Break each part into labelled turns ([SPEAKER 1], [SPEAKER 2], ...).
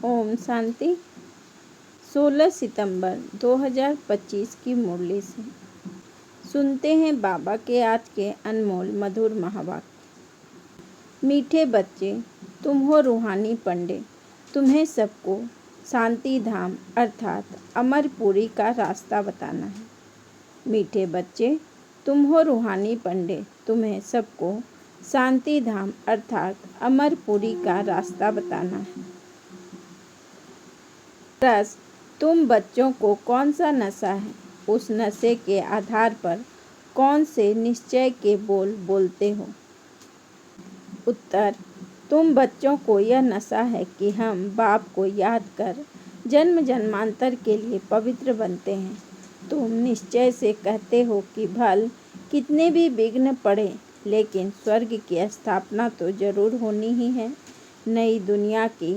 [SPEAKER 1] ओम शांति। 16 सितंबर 2025 की मुरली से सुनते हैं बाबा के आज के अनमोल मधुर महावाक्य। मीठे बच्चे, तुम हो रूहानी पंडित, तुम्हें सबको शांति धाम अर्थात अमरपुरी का रास्ता बताना है। मीठे बच्चे, तुम हो रूहानी पंडित, तुम्हें सबको शांति धाम अर्थात अमरपुरी का रास्ता बताना है। रस, तुम बच्चों को कौन सा नशा है, उस नशे के आधार पर कौन से निश्चय के बोल बोलते हो। उत्तर, तुम बच्चों को यह नशा है कि हम बाप को याद कर जन्म जन्मांतर के लिए पवित्र बनते हैं। तुम निश्चय से कहते हो कि भल कितने भी विघ्न पड़े, लेकिन स्वर्ग की स्थापना तो जरूर होनी ही है। नई दुनिया की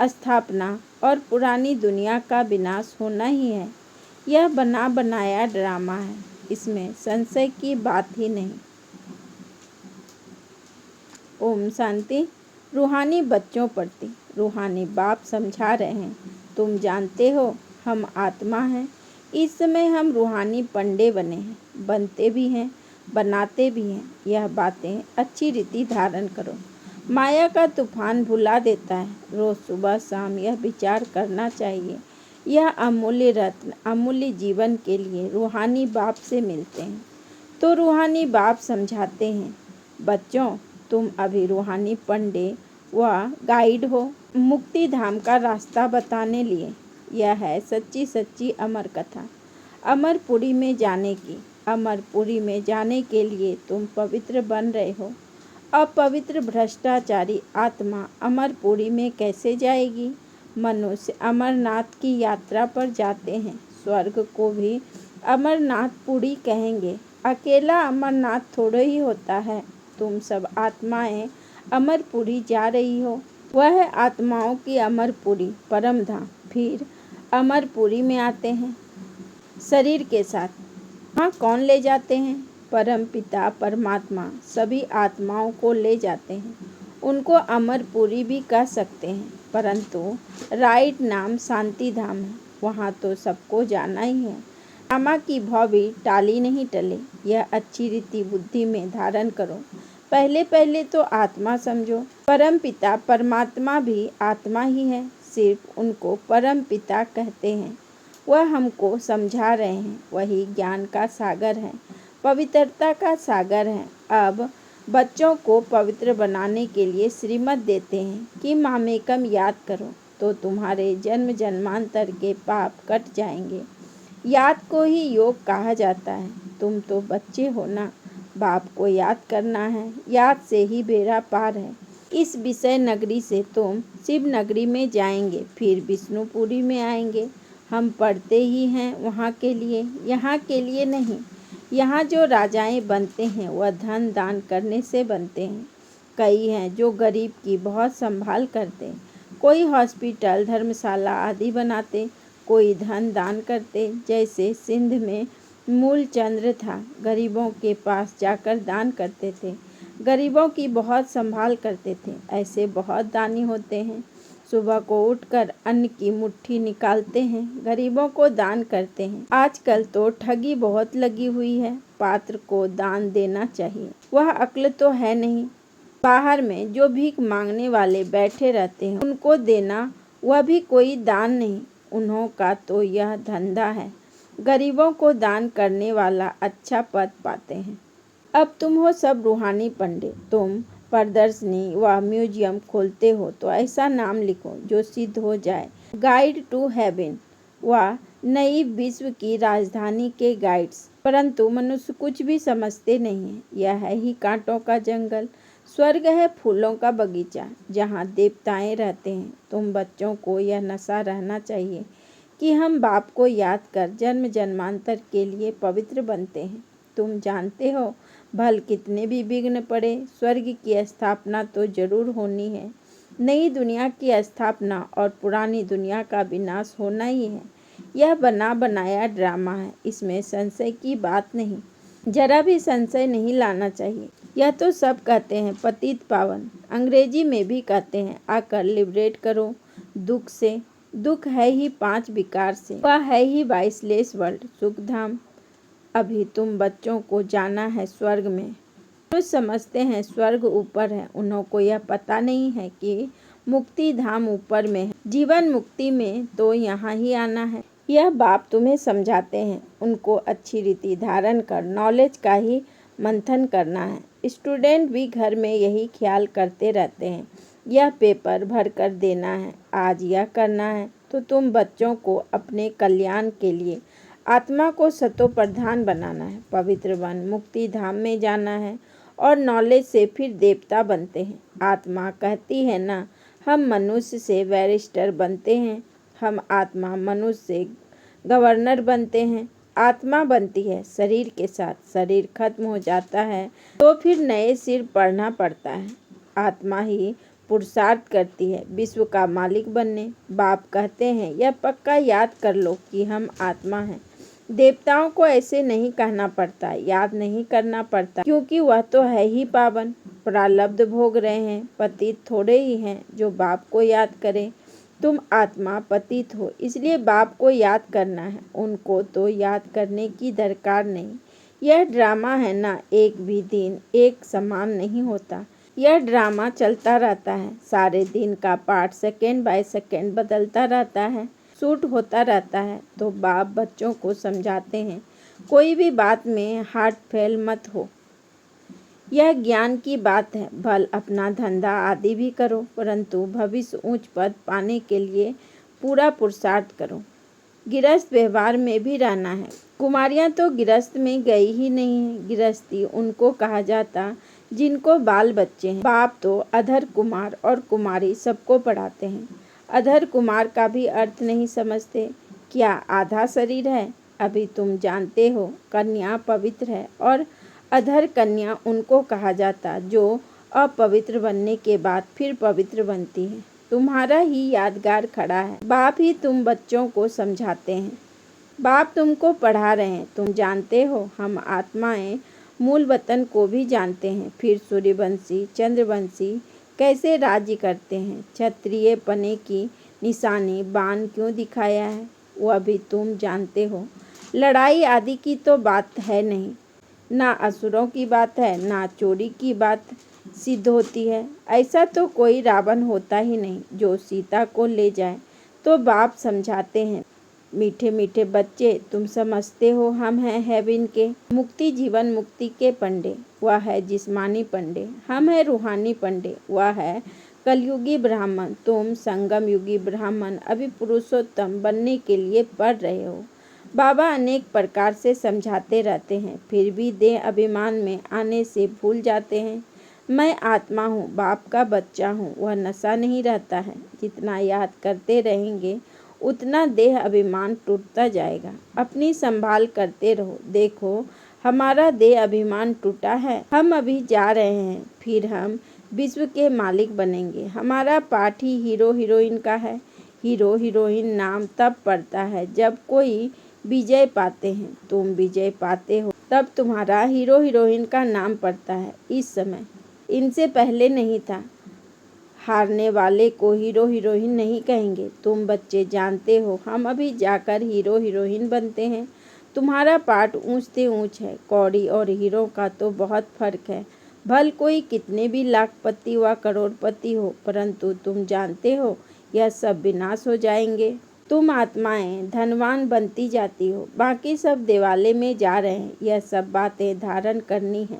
[SPEAKER 1] स्थापना और पुरानी दुनिया का विनाश होना ही है। यह बना बनाया ड्रामा है, इसमें संशय की बात ही नहीं। ओम शांति। रूहानी बच्चों प्रति रूहानी बाप समझा रहे हैं, तुम जानते हो हम आत्मा हैं। इस समय हम रूहानी पंडे बने हैं, बनते भी हैं, बनाते भी हैं। यह बातें अच्छी रीति धारण करो। माया का तूफान भुला देता है। रोज सुबह शाम यह विचार करना चाहिए। यह अमूल्य रत्न अमूल्य जीवन के लिए रूहानी बाप से मिलते हैं। तो रूहानी बाप समझाते हैं, बच्चों तुम अभी रूहानी पंडे व गाइड हो मुक्ति धाम का रास्ता बताने लिए। यह है सच्ची सच्ची अमर कथा अमरपुरी में जाने की। अमरपुरी में जाने के लिए तुम पवित्र बन रहे हो। अपवित्र भ्रष्टाचारी आत्मा अमरपुरी में कैसे जाएगी। मनुष्य अमरनाथ की यात्रा पर जाते हैं, स्वर्ग को भी अमरनाथपुरी कहेंगे। अकेला अमरनाथ थोड़े ही होता है। तुम सब आत्माएं अमरपुरी जा रही हो। वह है आत्माओं की अमरपुरी परम धाम। फिर अमरपुरी में आते हैं शरीर के साथ। वहाँ कौन ले जाते हैं। परम पिता परमात्मा सभी आत्माओं को ले जाते हैं। उनको अमरपुरी भी कह सकते हैं, परंतु राइट नाम शांति धाम है। वहाँ तो सबको जाना ही है। ड्रामा की भौवी टाली नहीं टले। यह अच्छी रीति बुद्धि में धारण करो। पहले पहले तो आत्मा समझो। परम पिता परमात्मा भी आत्मा ही है, सिर्फ उनको परम पिता कहते हैं। वह हमको समझा रहे हैं, वही ज्ञान का सागर है, पवित्रता का सागर है। अब बच्चों को पवित्र बनाने के लिए श्रीमत देते हैं कि मामेकम याद करो, तो तुम्हारे जन्म जन्मांतर के पाप कट जाएंगे। याद को ही योग कहा जाता है। तुम तो बच्चे हो ना, बाप को याद करना है, याद से ही बेड़ा पार है। इस विषय नगरी से तुम शिव नगरी में जाएंगे, फिर विष्णुपुरी में आएंगे। हम पढ़ते ही हैं वहाँ के लिए, यहाँ के लिए नहीं। यहाँ जो राजाएं बनते हैं वह धन दान करने से बनते हैं। कई हैं जो गरीब की बहुत संभाल करते, कोई हॉस्पिटल धर्मशाला आदि बनाते, कोई धन दान करते। जैसे सिंध में मूलचंद्र था, गरीबों के पास जाकर दान करते थे, गरीबों की बहुत संभाल करते थे। ऐसे बहुत दानी होते हैं। सुबह को उठकर अन्न की मुट्ठी निकालते हैं, गरीबों को दान करते हैं। आजकल तो ठगी बहुत लगी हुई है। पात्र को दान देना चाहिए, वह अक्ल तो है नहीं। बाहर में जो भीख मांगने वाले बैठे रहते हैं उनको देना, वह भी कोई दान नहीं। उन्हों का तो यह धंधा है। गरीबों को दान करने वाला अच्छा पद पाते हैं। अब तुम हो सब रूहानी पंडित। तुम प्रदर्शनी व म्यूजियम खोलते हो तो ऐसा नाम लिखो जो सिद्ध हो जाए। गाइड टू हेवन व नई विश्व की राजधानी के गाइड्स। परंतु मनुष्य कुछ भी समझते नहीं है। यह है ही कांटों का जंगल। स्वर्ग है फूलों का बगीचा, जहाँ देवताएं रहते हैं। तुम बच्चों को यह नशा रहना चाहिए कि हम बाप को याद कर जन्म जन्मांतर के लिए पवित्र बनते हैं। तुम जानते हो भल कितने भी विघ्न पड़े, स्वर्ग की स्थापना तो जरूर होनी है। नई दुनिया की स्थापना और पुरानी दुनिया का विनाश होना ही है। यह बना बनाया ड्रामा है, इसमें संशय की बात नहीं। जरा भी संशय नहीं लाना चाहिए। यह तो सब कहते हैं पतित पावन, अंग्रेजी में भी कहते हैं आकर लिबरेट करो। दुख से, दुख है ही 5 विकार से, वह है ही वाइसलेस वर्ल्ड, सुख धाम। अभी तुम बच्चों को जाना है स्वर्ग में। कुछ समझते हैं स्वर्ग ऊपर है, उन्हों को यह पता नहीं है कि मुक्ति धाम ऊपर में है। जीवन मुक्ति में तो यहाँ ही आना है। यह बाप तुम्हें समझाते हैं, उनको अच्छी रीति धारण कर नॉलेज का ही मंथन करना है। स्टूडेंट भी घर में यही ख्याल करते रहते हैं, यह पेपर भर कर देना है, आज यह करना है। तो तुम बच्चों को अपने कल्याण के लिए आत्मा को सतो प्रधान बनाना है, पवित्र बन मुक्ति धाम में जाना है और नॉलेज से फिर देवता बनते हैं। आत्मा कहती है ना, हम मनुष्य से बैरिस्टर बनते हैं, हम आत्मा मनुष्य से गवर्नर बनते हैं। आत्मा बनती है शरीर के साथ, शरीर खत्म हो जाता है तो फिर नए सिर पढ़ना पड़ता है। आत्मा ही पुरुषार्थ करती है विश्व का मालिक बनने। बाप कहते हैं यह पक्का याद कर लो कि हम आत्मा हैं। देवताओं को ऐसे नहीं कहना पड़ता, याद नहीं करना पड़ता, क्योंकि वह तो है ही पावन, प्रारब्ध भोग रहे हैं। पतित थोड़े ही हैं जो बाप को याद करें। तुम आत्मा पतित हो, इसलिए बाप को याद करना है, उनको तो याद करने की दरकार नहीं। यह ड्रामा है ना, एक भी दिन एक समान नहीं होता, यह ड्रामा चलता रहता है। सारे दिन का पार्ट सेकेंड बाय सेकेंड बदलता रहता है, शूट होता रहता है। तो बाप बच्चों को समझाते हैं कोई भी बात में हार्ट फेल मत हो, यह ज्ञान की बात है। भल अपना धंधा आदि भी करो, परंतु भविष्य ऊंच पद पाने के लिए पूरा पुरुषार्थ करो। गृहस्थ व्यवहार में भी रहना है। कुमारियां तो गृहस्थ में गई ही नहीं है। गृहस्थी उनको कहा जाता जिनको बाल बच्चे हैं। बाप तो अधर कुमार और कुमारी सबको पढ़ाते हैं। अधर कुमार का भी अर्थ नहीं समझते, क्या आधा शरीर है? अभी तुम जानते हो कन्या पवित्र है और अधर कन्या उनको कहा जाता जो अपवित्र बनने के बाद फिर पवित्र बनती है। तुम्हारा ही यादगार खड़ा है। बाप ही तुम बच्चों को समझाते हैं, बाप तुमको पढ़ा रहे हैं। तुम जानते हो हम आत्माएं मूल वतन को भी जानते हैं। फिर सूर्यवंशी चंद्रवंशी कैसे राज्य करते हैं, क्षत्रिय पने की निशानी बाण क्यों दिखाया है, वह भी तुम जानते हो। लड़ाई आदि की तो बात है नहीं, ना असुरों की बात है, ना चोरी की बात सिद्ध होती है। ऐसा तो कोई रावण होता ही नहीं जो सीता को ले जाए। तो बाप समझाते हैं मीठे मीठे बच्चे, तुम समझते हो हम हैं हेवन के मुक्ति जीवन मुक्ति के पंडे, वह है जिस्मानी पंडे। हम है रूहानी पंडे, वह है कलयुगी ब्राह्मण। तुम संगम युगी ब्राह्मण अभी पुरुषोत्तम बनने के लिए पढ़ रहे हो। बाबा अनेक प्रकार से समझाते रहते हैं, फिर भी देह अभिमान में आने से भूल जाते हैं। मैं आत्मा हूँ, बाप का बच्चा हूँ, वह नशा नहीं रहता है। जितना याद करते रहेंगे उतना देह अभिमान टूटता जाएगा। अपनी संभाल करते रहो। देखो हमारा देह अभिमान टूटा है, हम अभी जा रहे हैं, फिर हम विश्व के मालिक बनेंगे। हमारा पाठ ही हीरो हीरोइन का है। हीरो हीरोइन नाम तब पड़ता है जब कोई विजय पाते हैं। तुम विजय पाते हो तब तुम्हारा हीरो हीरोइन का नाम पड़ता है। इस समय इनसे पहले नहीं था। हारने वाले को हीरो हीरोइन नहीं कहेंगे। तुम बच्चे जानते हो हम अभी जाकर हीरो हीरोइन बनते हैं। तुम्हारा पाठ ऊंच से ऊंच है। कौड़ी और हीरो का तो बहुत फर्क है। भल कोई कितने भी लाखपति व करोड़पति हो, परंतु तुम जानते हो यह सब विनाश हो जाएंगे। तुम आत्माएं धनवान बनती जाती हो, बाकी सब देवालय में जा रहे हैं। यह सब बातें धारण करनी है,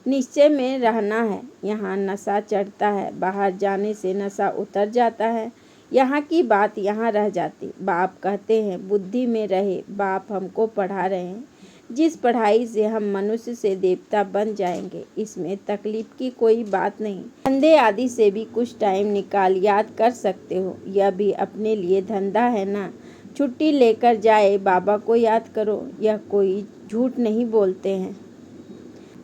[SPEAKER 1] निश्चय में रहना है। यहाँ नशा चढ़ता है, बाहर जाने से नशा उतर जाता है। यहाँ की बात यहाँ रह जाती। बाप कहते हैं बुद्धि में रहे। बाप हमको पढ़ा रहे हैं जिस पढ़ाई से हम मनुष्य से देवता बन जाएंगे, इसमें तकलीफ की कोई बात नहीं। धंधे आदि से भी कुछ टाइम निकाल याद कर सकते हो, यह भी अपने लिए धंधा है ना। छुट्टी लेकर जाए बाबा को याद करो, यह कोई झूठ नहीं बोलते हैं।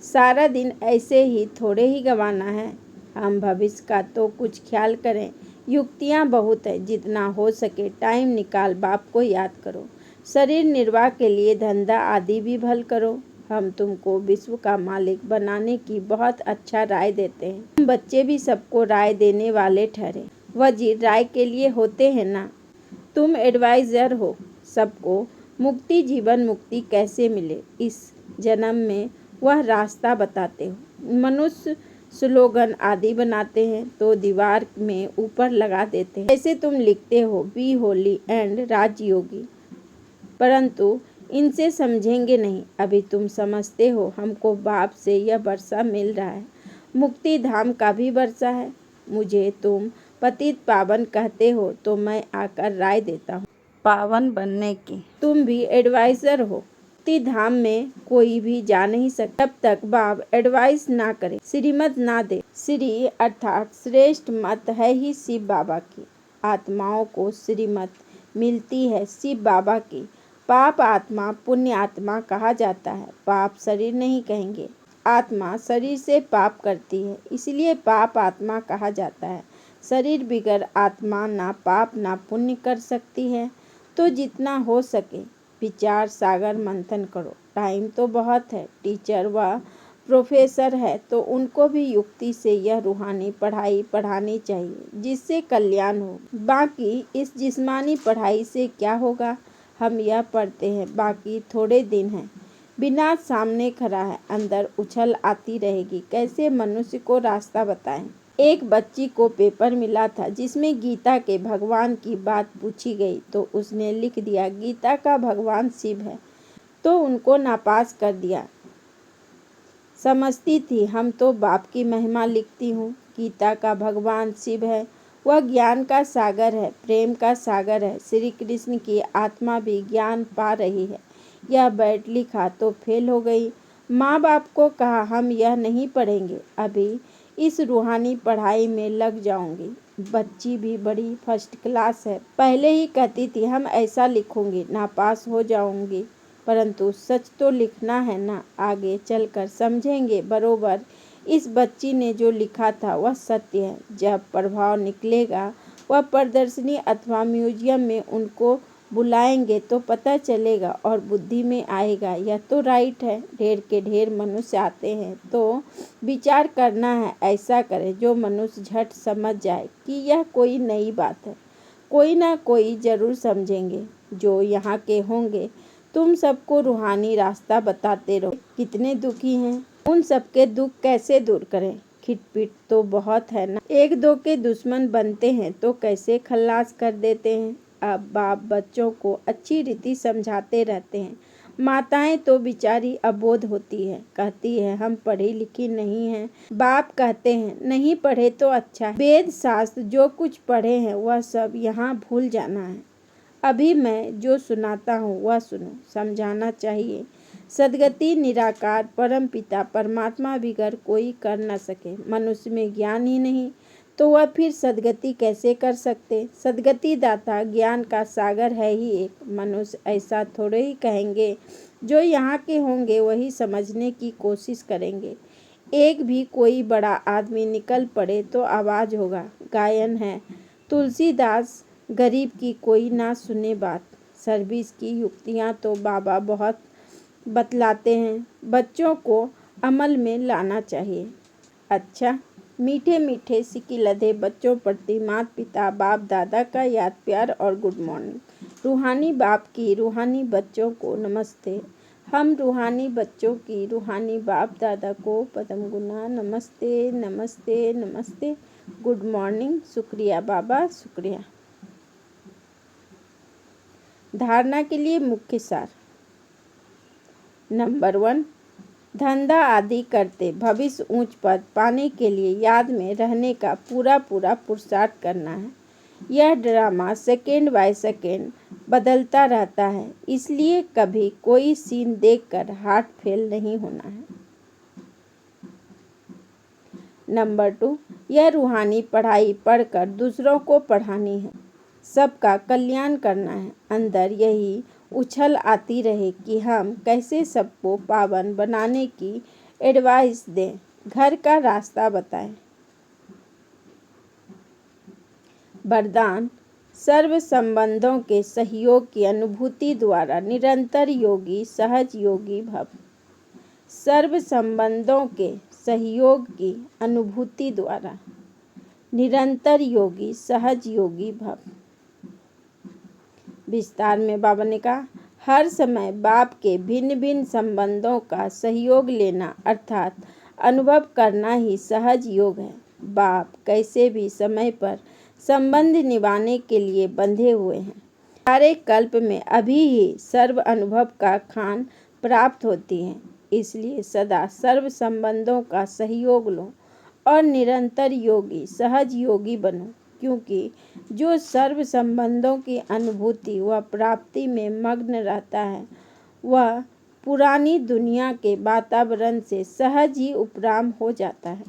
[SPEAKER 1] सारा दिन ऐसे ही थोड़े ही गंवाना है। हम भविष्य का तो कुछ ख्याल करें। युक्तियाँ बहुत है, जितना हो सके टाइम निकाल बाप को याद करो। शरीर निर्वाह के लिए धंधा आदि भी भल करो। हम तुमको विश्व का मालिक बनाने की बहुत अच्छा राय देते हैं। तुम बच्चे भी सबको राय देने वाले ठहरे। वजीर राय के लिए होते हैं ना। तुम एडवाइज़र हो सबको। मुक्ति जीवन मुक्ति कैसे मिले इस जन्म में वह रास्ता बताते हो। मनुष्य स्लोगन आदि बनाते हैं तो दीवार में ऊपर लगा देते हैं। जैसे तुम लिखते हो बी होली एंड राजयोगी, परंतु इनसे समझेंगे नहीं। अभी तुम समझते हो हमको बाप से यह वर्षा मिल रहा है, मुक्ति धाम का भी वर्षा है। मुझे तुम पतित पावन कहते हो तो मैं आकर राय देता हूँ पावन बनने की। तुम भी एडवाइज़र हो। मुक्ति धाम में कोई भी जा नहीं सकता जब तक बाप एडवाइस ना करे, श्रीमत ना दे। श्री अर्थात श्रेष्ठ मत है ही शिव बाबा की। आत्माओं को श्रीमत मिलती है शिव बाबा की। पाप आत्मा पुण्य आत्मा कहा जाता है। पाप शरीर नहीं कहेंगे, आत्मा शरीर से पाप करती है, इसलिए पाप आत्मा कहा जाता है। शरीर बिगर आत्मा ना पाप ना पुण्य कर सकती है। तो जितना हो सके विचार सागर मंथन करो। टाइम तो बहुत है। टीचर व प्रोफेसर है तो उनको भी युक्ति से यह रूहानी पढ़ाई पढ़ानी चाहिए जिससे कल्याण हो। बाकी इस जिस्मानी पढ़ाई से क्या होगा, हम यह पढ़ते हैं बाकी थोड़े दिन हैं। विनाश सामने खड़ा है, अंदर उछल आती रहेगी। कैसे मनुष्य को रास्ता बताएं। एक बच्ची को पेपर मिला था जिसमें गीता के भगवान की बात पूछी गई तो उसने लिख दिया गीता का भगवान शिव है, तो उनको नापास कर दिया। समझती थी हम तो बाप की महिमा लिखती हूँ। गीता का भगवान शिव है, वह ज्ञान का सागर है, प्रेम का सागर है। श्री कृष्ण की आत्मा भी ज्ञान पा रही है। यह बैठ लिखा तो फेल हो गई। माँ बाप को कहा हम यह नहीं पढ़ेंगे, अभी इस रूहानी पढ़ाई में लग जाऊंगी। बच्ची भी बड़ी फर्स्ट क्लास है, पहले ही कहती थी हम ऐसा लिखूंगी नापास हो जाऊंगी, परंतु सच तो लिखना है ना, आगे चलकर समझेंगे बरोबर। इस बच्ची ने जो लिखा था वह सत्य है। जब प्रभाव निकलेगा वह प्रदर्शनी अथवा म्यूजियम में उनको बुलाएंगे तो पता चलेगा और बुद्धि में आएगा यह तो राइट है। ढेर के ढेर मनुष्य आते हैं तो विचार करना है, ऐसा करें जो मनुष्य झट समझ जाए कि यह कोई नई बात है। कोई ना कोई जरूर समझेंगे जो यहाँ के होंगे। तुम सबको रूहानी रास्ता बताते रहो। कितने दुखी हैं, उन सबके दुख कैसे दूर करें। खिटपिट तो बहुत है ना, एक दो के दुश्मन बनते हैं तो कैसे खल्लास कर देते हैं। अब बाप बच्चों को अच्छी रीति समझाते रहते हैं। माताएं तो बेचारी अबोध होती है, कहती है हम पढ़ी लिखी नहीं हैं। बाप कहते हैं नहीं पढ़े तो अच्छा है। वेद शास्त्र जो कुछ पढ़े हैं वह सब यहाँ भूल जाना है। अभी मैं जो सुनाता हूँ वह सुनो, समझाना चाहिए। सदगति निराकार परम पिता परमात्मा बिगर कोई कर न सके। मनुष्य में ज्ञान ही नहीं तो वह फिर सदगति कैसे कर सकते। सदगति दाता ज्ञान का सागर है ही एक। मनुष्य ऐसा थोड़े ही कहेंगे, जो यहाँ के होंगे वही समझने की कोशिश करेंगे। एक भी कोई बड़ा आदमी निकल पड़े तो आवाज़ होगा। गायन है तुलसीदास गरीब की कोई ना सुने बात। सर्विस की युक्तियाँ तो बाबा बहुत बतलाते हैं, बच्चों को अमल में लाना चाहिए। अच्छा, मीठे मीठे सिक्की लदे बच्चों प्रति माता पिता बाप दादा का याद प्यार और गुड मॉर्निंग। रूहानी बाप की रूहानी बच्चों को नमस्ते। हम रूहानी बच्चों की रूहानी बाप दादा को पदम गुना नमस्ते नमस्ते नमस्ते। Good morning. शुक्रिया बाबा, शुक्रिया। धारणा के लिए मुख्य सार। नंबर 1, धंधा आदि करते भविष्य ऊंच पद पाने के लिए याद में रहने का पूरा पुरुषार्थ करना है। यह ड्रामा सेकेंड बाय सेकेंड बदलता रहता है, इसलिए कभी कोई सीन देखकर हार्ट फेल नहीं होना है। नंबर 2, यह रूहानी पढ़ाई पढ़कर दूसरों को पढ़ानी है, सबका कल्याण करना है। अंदर यही उछल आती रहे कि हम कैसे सबको पावन बनाने की एडवाइस दें, घर का रास्ता बताएं। वरदान, सर्व संबंधों के सहयोग की अनुभूति द्वारा निरंतर योगी सहज योगी भव। सर्व संबंधों के सहयोग की अनुभूति द्वारा निरंतर योगी सहज योगी भव। विस्तार में बाबा ने कहा, हर समय बाप के भिन्न भिन्न संबंधों का सहयोग लेना अर्थात अनुभव करना ही सहज योग है। बाप कैसे भी समय पर संबंध निभाने के लिए बंधे हुए हैं। सारे कल्प में अभी ही सर्व अनुभव का खान प्राप्त होती है, इसलिए सदा सर्व संबंधों का सहयोग लो और निरंतर योगी सहज योगी बनो, क्योंकि जो सर्व संबंधों की अनुभूति व प्राप्ति में मग्न रहता है वह पुरानी दुनिया के वातावरण से सहज ही उपराम हो जाता है।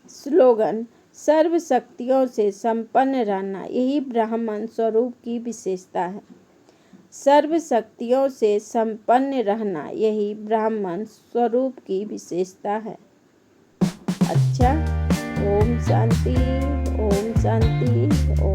[SPEAKER 1] स्लोगन, सर्व शक्तियों से संपन्न रहना यही ब्राह्मण स्वरूप की विशेषता है। सर्व शक्तियों से संपन्न रहना यही ब्राह्मण स्वरूप की विशेषता है। अच्छा, ओम शांति, ओम शांति, ओम